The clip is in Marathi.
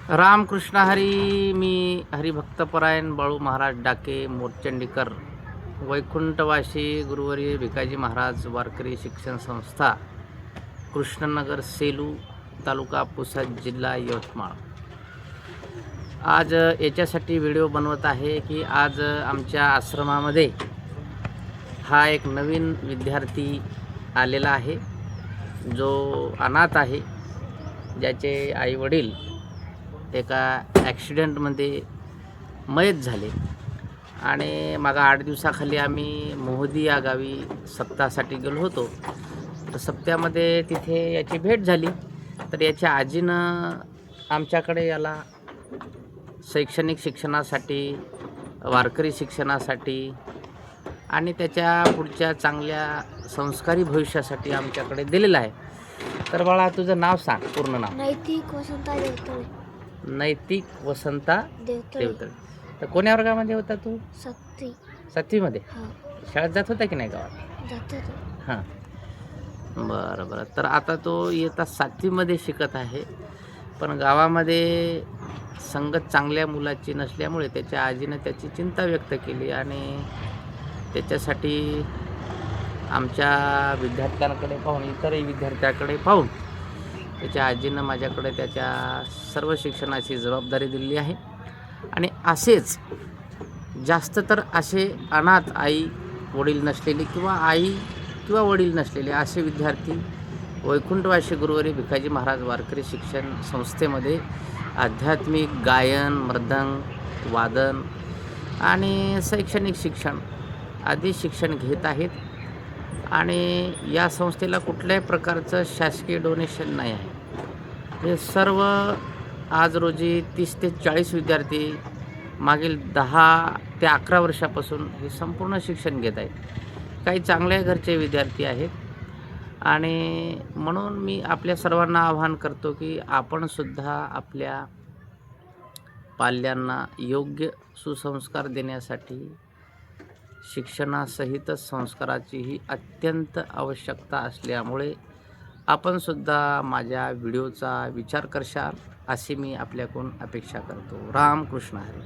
रामकृष्ण हरी. मी हरिभक्तपरायण बाळू महाराज डाके मोरचंडीकर, वैकुंठवासी गुरुवर्य भिकाजी महाराज वारकरी शिक्षण संस्था, कृष्णनगर, सेलू तालुका पुसद, जिल्हा यवतमाळ. आज याच्यासाठी व्हिडिओ बनवत आहे की आज आमच्या आश्रमामध्ये हा एक नवीन विद्यार्थी आलेला आहे, जो अनाथ आहे, ज्याचे आईवडील एका ॲक्सिडेंटमध्ये मयत झाले. आणि मागा 8 दिवसाखाली आम्ही मोहदी या गावी सप्ताहासाठी गेलो होतो. तर सप्त्यामध्ये तिथे याची भेट झाली. तर याच्या आजीनं आमच्याकडे याला शैक्षणिक शिक्षणासाठी, वारकरी शिक्षणासाठी आणि त्याच्या पुढच्या चांगल्या संस्कारी भविष्यासाठी आमच्याकडे दिलेलं आहे. तर बाळा, तुझं नाव सांग, पूर्ण नाव. नैतिक वसंता देवतळे. नैतिक वसंता देवतळे. देवतळे. तर कोण्या वर्गामध्ये होता तू? 7वीमध्ये. हां, शाळेत जात होता की नाही गावात? जातो तो. हां, बरं बरं. तर आता तो इयत्ता 7वीमध्ये शिकत आहे. पण गावामध्ये संगत चांगल्या मुलाची नसल्यामुळे त्याच्या आजीनं त्याची चिंता व्यक्त केली आणि त्याच्यासाठी आमच्या विद्यार्थ्यांकडे पाहून, इतरही विद्यार्थ्याकडे पाहून त्याच्या आजीनं माझ्याकडे त्याच्या सर्व शिक्षणाची जबाबदारी दिलेली आहे. आणि असेच जास्त तर असे अनाथ, आई वडील नसलेले किंवा आई किंवा वडील नसलेले असे विद्यार्थी वैकुंठवासी गुरुवर्य भिकाजी महाराज वारकरी शिक्षण संस्थेमध्ये आध्यात्मिक गायन, मृदंग, वादन आणि शैक्षणिक शिक्षण आदी शिक्षण घेत आहेत. आणि या संस्थेला कुठल्याही प्रकारचं शासकीय डोनेशन नाही आहे. हे सर्व आज रोजी 30 ते 40 विद्यार्थी मागील 10 ते 11 वर्षापासून हे संपूर्ण शिक्षण घेत आहेत. काही चांगल्या घरचे विद्यार्थी आहेत. आणि म्हणून मी आपल्या सर्वांना आवाहन करतो की आपणसुद्धा आपल्या पाल्यांना योग्य सुसंस्कार देण्यासाठी शिक्षणासहित संस्काराचीही अत्यंत आवश्यकता असल्यामुळे आपणसुद्धा माझ्या व्हिडिओचा विचार करशाल अशी मी आपल्याकडून अपेक्षा करतो. रामकृष्ण हरी.